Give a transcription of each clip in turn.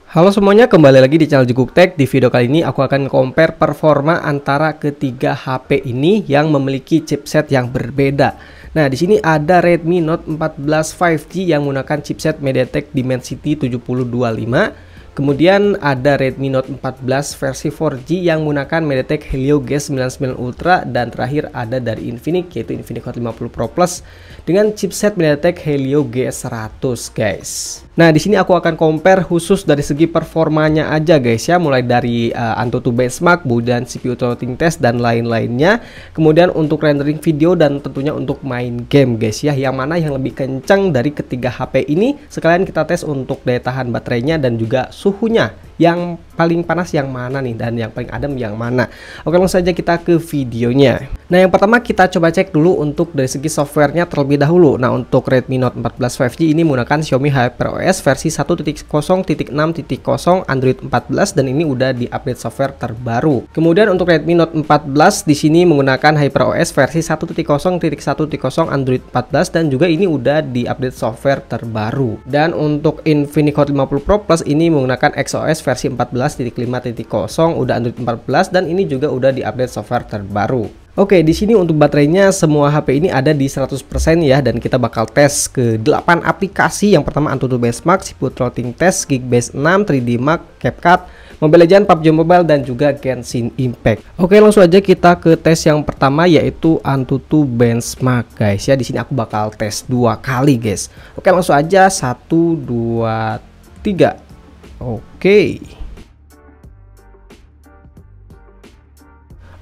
Halo semuanya, kembali lagi di channel Jukuk Tech. Di video kali ini aku akan compare performa antara ketiga HP ini yang memiliki chipset yang berbeda. Nah, di sini ada Redmi Note 14 5G yang menggunakan chipset MediaTek Dimensity 7025. Kemudian ada Redmi Note 14 versi 4G yang menggunakan MediaTek Helio G99 Ultra, dan terakhir ada dari Infinix yaitu Infinix Hot 50 Pro Plus dengan chipset MediaTek Helio G100, guys. Nah, di sini aku akan compare khusus dari segi performanya aja, guys ya, mulai dari AnTuTu benchmark, kemudian CPU throttling test dan lain-lainnya. Kemudian untuk rendering video dan tentunya untuk main game, guys ya, yang mana yang lebih kencang dari ketiga HP ini. Sekalian kita tes untuk daya tahan baterainya dan juga suhunya. Yang paling panas yang mana nih, dan yang paling adem yang mana? Oke, langsung saja kita ke videonya. Nah, yang pertama kita coba cek dulu untuk dari segi softwarenya terlebih dahulu. Nah, untuk Redmi Note 14 5G ini menggunakan Xiaomi HyperOS versi 1.0.6.0 Android 14, dan ini udah di-update software terbaru. Kemudian untuk Redmi Note 14 di sini menggunakan HyperOS versi 1.0.1.0 Android 14, dan juga ini udah di-update software terbaru. Dan untuk Infinix Hot 50 Pro Plus ini menggunakan XOS versi 14.5.0 udah Android 14, dan ini juga udah diupdate software terbaru. Oke, di sini untuk baterainya semua HP ini ada di 100% ya, dan kita bakal tes ke 8 aplikasi. Yang pertama AnTuTu benchmark, CPU throttling test, Geekbench 6, 3D Mark, CapCut, Mobile Legends, PUBG Mobile, dan juga Genshin Impact. Oke, langsung aja kita ke tes yang pertama yaitu AnTuTu benchmark, guys ya. Di sini aku bakal tes 2 kali, guys. Oke, langsung aja 1 2 3.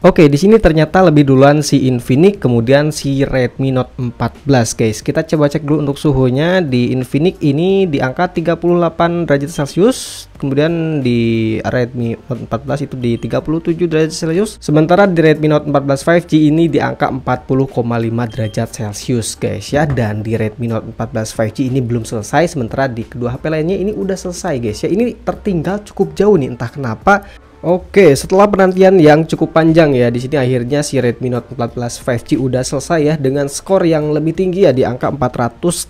Oke, di sini ternyata lebih duluan si Infinix, kemudian si Redmi Note 14, guys. Kita coba cek dulu untuk suhunya. Di Infinix ini di angka 38 derajat Celcius, kemudian di Redmi Note 14 itu di 37 derajat Celcius. Sementara di Redmi Note 14 5G ini di angka 40,5 derajat Celcius, guys ya. Dan di Redmi Note 14 5G ini belum selesai, sementara di kedua HP lainnya ini udah selesai, guys ya. Ini tertinggal cukup jauh nih, entah kenapa. Oke, setelah penantian yang cukup panjang ya, di sini akhirnya si Redmi Note 14 5G udah selesai ya, dengan skor yang lebih tinggi ya, di angka 57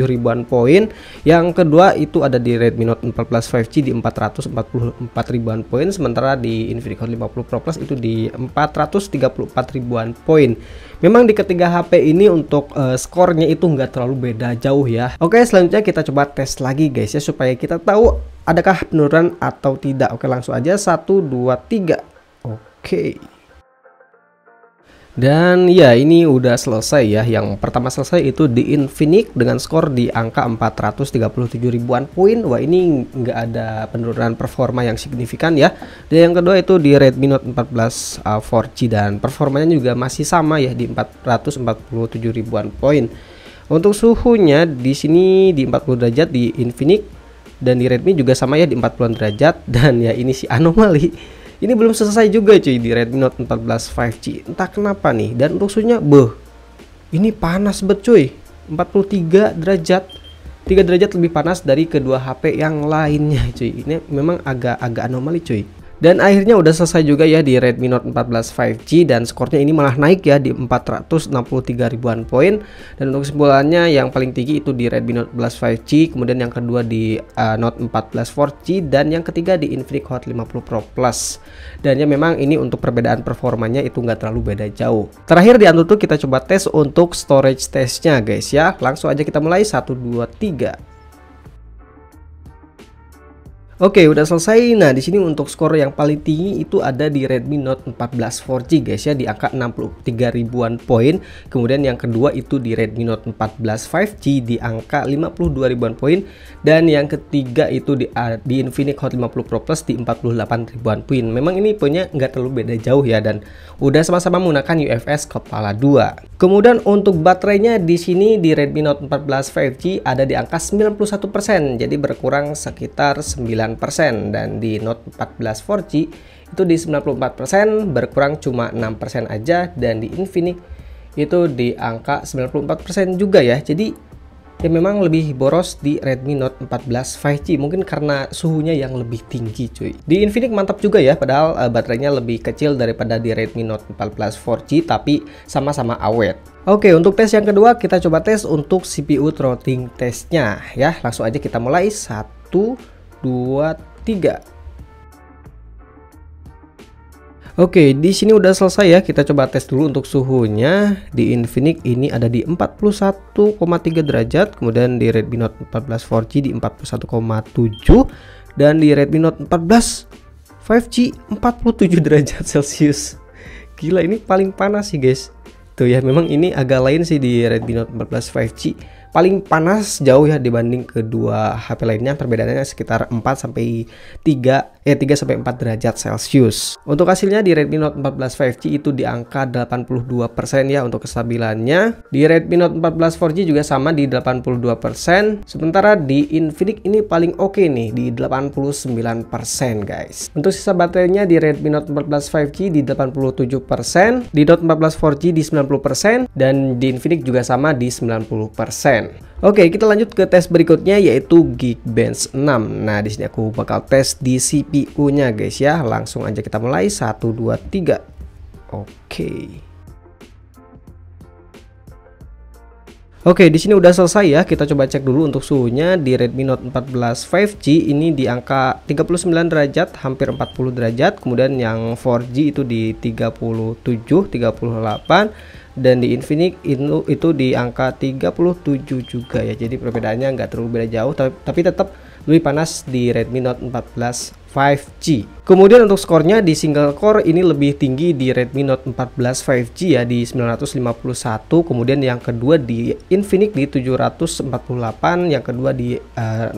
ribuan poin. Yang kedua itu ada di Redmi Note 14 5G di 444 ribuan poin, sementara di Infinix Hot 50 Pro Plus itu di 434 ribuan poin. Memang di ketiga HP ini untuk skornya itu nggak terlalu beda jauh ya. Oke, selanjutnya kita coba tes lagi, guys ya, supaya kita tahu adakah penurunan atau tidak. Oke, langsung aja 1 2 3. Oke. Dan ya, ini udah selesai ya. Yang pertama selesai itu di Infinix dengan skor di angka 437 ribuan poin. Wah, ini nggak ada penurunan performa yang signifikan ya. Dan yang kedua itu di Redmi Note 14 4G, dan performanya juga masih sama ya, di 447 ribuan poin. Untuk suhunya di sini di 40 derajat di Infinix, dan di Redmi juga sama ya, di 40 derajat. Dan ya, ini si anomali. Ini belum selesai juga cuy di Redmi Note 14 5G. Entah kenapa nih. Dan untuk suhunya, ini panas bet cuy. 43 derajat. 3 derajat lebih panas dari kedua HP yang lainnya cuy. Ini memang agak anomali cuy. Dan akhirnya udah selesai juga ya di Redmi Note 14 5G, dan skornya ini malah naik ya di 463 ribuan poin. Dan untuk kesimpulannya yang paling tinggi itu di Redmi Note 14 5G, kemudian yang kedua di Note 14 4G, dan yang ketiga di Infinix Hot 50 Pro Plus. Dan ya, memang ini untuk perbedaan performanya itu nggak terlalu beda jauh. Terakhir di AnTuTu kita coba tes untuk storage testnya, guys ya. Langsung aja kita mulai 1 2 3. Oke, udah selesai. Nah, di sini untuk skor yang paling tinggi itu ada di Redmi Note 14 4G, guys ya, di angka 63 ribuan poin. Kemudian yang kedua itu di Redmi Note 14 5G di angka 52 ribuan poin, dan yang ketiga itu di Infinix Hot 50 Pro Plus di 48 ribuan poin. Memang ini poinnya nggak terlalu beda jauh ya, dan udah sama-sama menggunakan UFS kepala 2. Kemudian untuk baterainya di sini di Redmi Note 14 5G ada di angka 91%, jadi berkurang sekitar 9%, dan di Note 14 4G itu di 94%, berkurang cuma 6% aja, dan di Infinix itu di angka 94% juga ya. Jadi ya memang lebih boros di Redmi Note 14 5G, mungkin karena suhunya yang lebih tinggi cuy. Di Infinix mantap juga ya, padahal baterainya lebih kecil daripada di Redmi Note 14 4G, tapi sama-sama awet. Oke, untuk tes yang kedua kita coba tes untuk CPU throttling testnya ya. Langsung aja kita mulai 1 2, 3. Oke, di sini udah selesai ya. Kita coba tes dulu untuk suhunya. Di Infinix ini ada di 41,3 derajat, kemudian di Redmi Note 14 4G di 41,7 dan di Redmi Note 14 5G 47 derajat Celcius. Gila, ini paling panas sih guys. Tuh ya, memang ini agak lain sih di Redmi Note 14 5G. Paling panas jauh ya dibanding kedua HP lainnya, perbedaannya sekitar 4 sampai 3 sampai 4 derajat Celcius. Untuk hasilnya di Redmi Note 14 5G itu di angka 82% ya untuk kestabilannya. Di Redmi Note 14 4G juga sama di 82%. Sementara di Infinix ini paling oke nih di 89% guys. Untuk sisa baterainya di Redmi Note 14 5G di 87%, di Note 14 4G di 90% dan di Infinix juga sama di 90%. Oke, kita lanjut ke tes berikutnya yaitu Geekbench 6. Nah, di sini aku bakal tes di CPU-nya guys ya. Langsung aja kita mulai 1 2 3. Oke. Oke, di sini udah selesai ya. Kita coba cek dulu untuk suhunya di Redmi Note 14 5G ini di angka 39 derajat, hampir 40 derajat. Kemudian yang 4G itu di 37, 38 dan di Infinix itu di angka 37 juga ya. Jadi perbedaannya nggak terlalu beda jauh, tapi tetap lebih panas di Redmi Note 14 5G. Kemudian untuk skornya di single core ini lebih tinggi di Redmi Note 14 5G ya di 951. Kemudian yang kedua di Infinix di 748, yang kedua di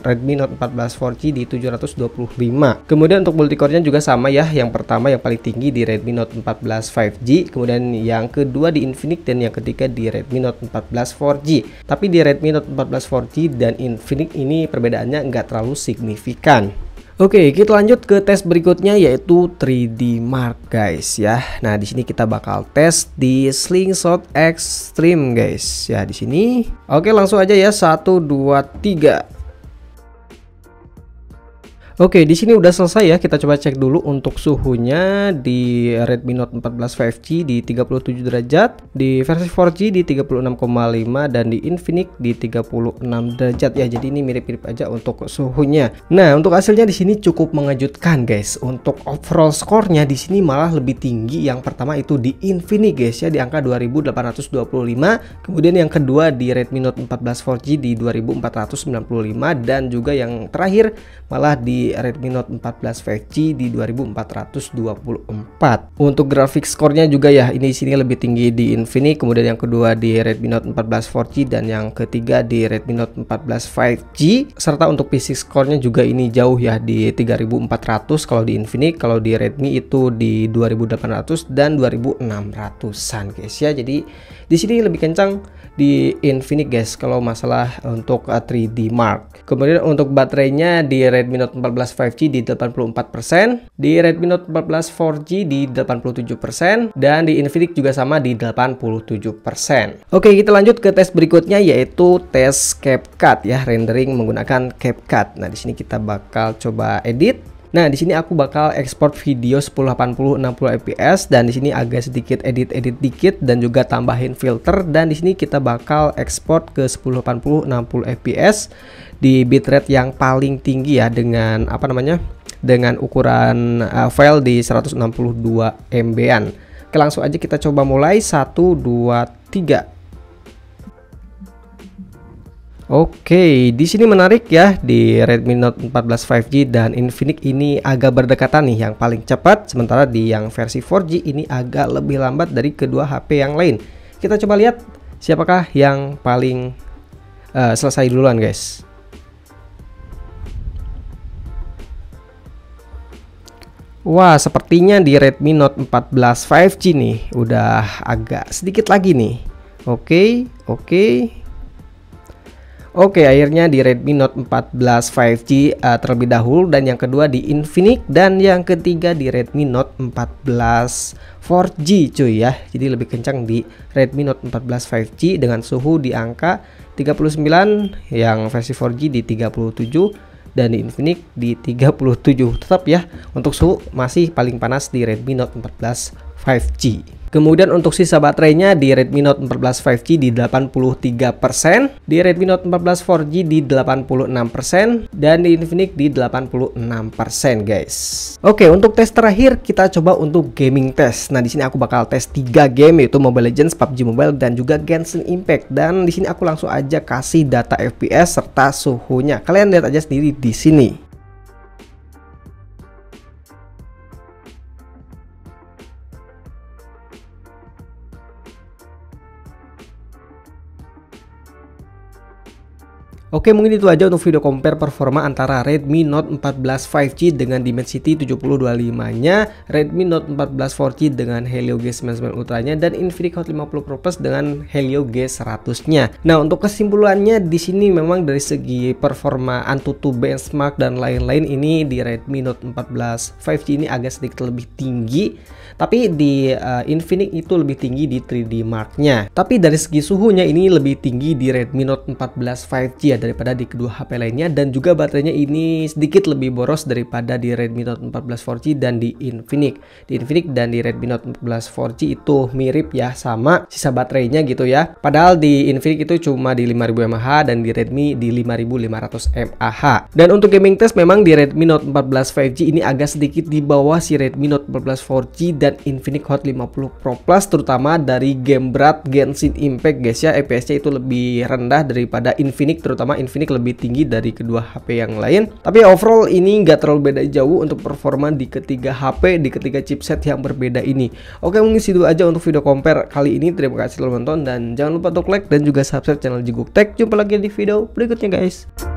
Redmi Note 14 4G di 725. Kemudian untuk multicore-nya juga sama ya. Yang pertama yang paling tinggi di Redmi Note 14 5G, kemudian yang kedua di Infinix dan yang ketiga di Redmi Note 14 4G. Tapi di Redmi Note 14 4G dan Infinix ini perbedaannya nggak terlalu signifikan. Oke, kita lanjut ke tes berikutnya yaitu 3D Mark guys ya. Nah, di sini kita bakal tes di Slingshot Extreme guys. Ya, di sini. Oke, langsung aja ya 1 2 3. Oke, di sini udah selesai ya. Kita coba cek dulu untuk suhunya di Redmi Note 14 5G di 37 derajat, di versi 4G di 36,5 dan di Infinix di 36 derajat ya. Jadi ini mirip-mirip aja untuk suhunya. Nah, untuk hasilnya di sini cukup mengejutkan guys. Untuk overall skornya di sini malah lebih tinggi. Yang pertama itu di Infinix guys ya di angka 2825. Kemudian yang kedua di Redmi Note 14 4G di 2495 dan juga yang terakhir malah di Redmi Note 14 5G di 2424. Untuk grafik skornya juga ya ini sini lebih tinggi di Infinix, kemudian yang kedua di Redmi Note 14 4G dan yang ketiga di Redmi Note 14 5G. Serta untuk PC skornya juga ini jauh ya di 3400 kalau di Infinix, kalau di Redmi itu di 2800 dan 2600-an guys ya. Jadi di sini lebih kencang di Infinix guys kalau masalah untuk 3D Mark. Kemudian untuk baterainya di Redmi Note 14 5G di 84%, di Redmi Note 14 4G di 87% dan di Infinix juga sama di 87%. Oke, kita lanjut ke tes berikutnya yaitu tes CapCut ya, rendering menggunakan CapCut. Nah, di sini kita bakal coba edit. Nah, di sini aku bakal ekspor video 1080 60 fps dan di sini agak sedikit edit dikit dan juga tambahin filter, dan di sini kita bakal ekspor ke 1080 60 fps di bitrate yang paling tinggi ya dengan dengan ukuran file di 162 MB-an. Oke, langsung aja kita coba mulai 1 2 3. Oke, di sini menarik ya di Redmi Note 14 5G dan Infinix ini agak berdekatan nih, yang paling cepat, sementara di yang versi 4G ini agak lebih lambat dari kedua HP yang lain. Kita coba lihat siapakah yang paling selesai duluan guys. Wah, sepertinya di Redmi Note 14 5G nih udah agak sedikit lagi nih. Oke, akhirnya di Redmi Note 14 5G terlebih dahulu, dan yang kedua di Infinix, dan yang ketiga di Redmi Note 14 4G cuy ya. Jadi lebih kencang di Redmi Note 14 5G dengan suhu di angka 39, yang versi 4G di 37 dan di Infinix di 37. Tetap ya untuk suhu masih paling panas di Redmi Note 14 5G. Kemudian untuk sisa baterainya di Redmi Note 14 5G di 83%, di Redmi Note 14 4G di 86%, dan di Infinix di 86% guys. Oke, untuk tes terakhir kita coba untuk gaming test. Nah, di sini aku bakal tes 3 game, yaitu Mobile Legends, PUBG Mobile, dan juga Genshin Impact. Dan di sini aku langsung aja kasih data FPS serta suhunya. Kalian lihat aja sendiri di sini. Oke, mungkin itu aja untuk video compare performa antara Redmi Note 14 5G dengan Dimensity 7025-nya, Redmi Note 14 4G dengan Helio G99 Ultra-nya, dan Infinix Hot 50 Pro Plus dengan Helio G100-nya. Nah, untuk kesimpulannya di sini memang dari segi performa AnTuTu benchmark dan lain-lain, ini di Redmi Note 14 5G ini agak sedikit lebih tinggi, tapi di Infinix itu lebih tinggi di 3D Mark-nya. Tapi dari segi suhunya ini lebih tinggi di Redmi Note 14 5G ya, daripada di kedua HP lainnya, dan juga baterainya ini sedikit lebih boros daripada di Redmi Note 14 4G dan di Infinix. Di Infinix dan di Redmi Note 14 4G itu mirip ya, sama sisa baterainya gitu ya. Padahal di Infinix itu cuma di 5000 mAh dan di Redmi di 5500 mAh. Dan untuk gaming test memang di Redmi Note 14 5G ini agak sedikit di bawah si Redmi Note 14 4G dan Infinix Hot 50 Pro Plus, terutama dari game berat Genshin Impact guys ya. FPS-nya itu lebih rendah daripada Infinix, terutama Infinix lebih tinggi dari kedua HP yang lain. Tapi overall ini nggak terlalu beda jauh untuk performa di ketiga HP, di ketiga chipset yang berbeda ini. Oke, mungkin situ aja untuk video compare kali ini. Terima kasih telah menonton dan jangan lupa untuk like dan juga subscribe channel Jiguk Tech. Jumpa lagi di video berikutnya guys.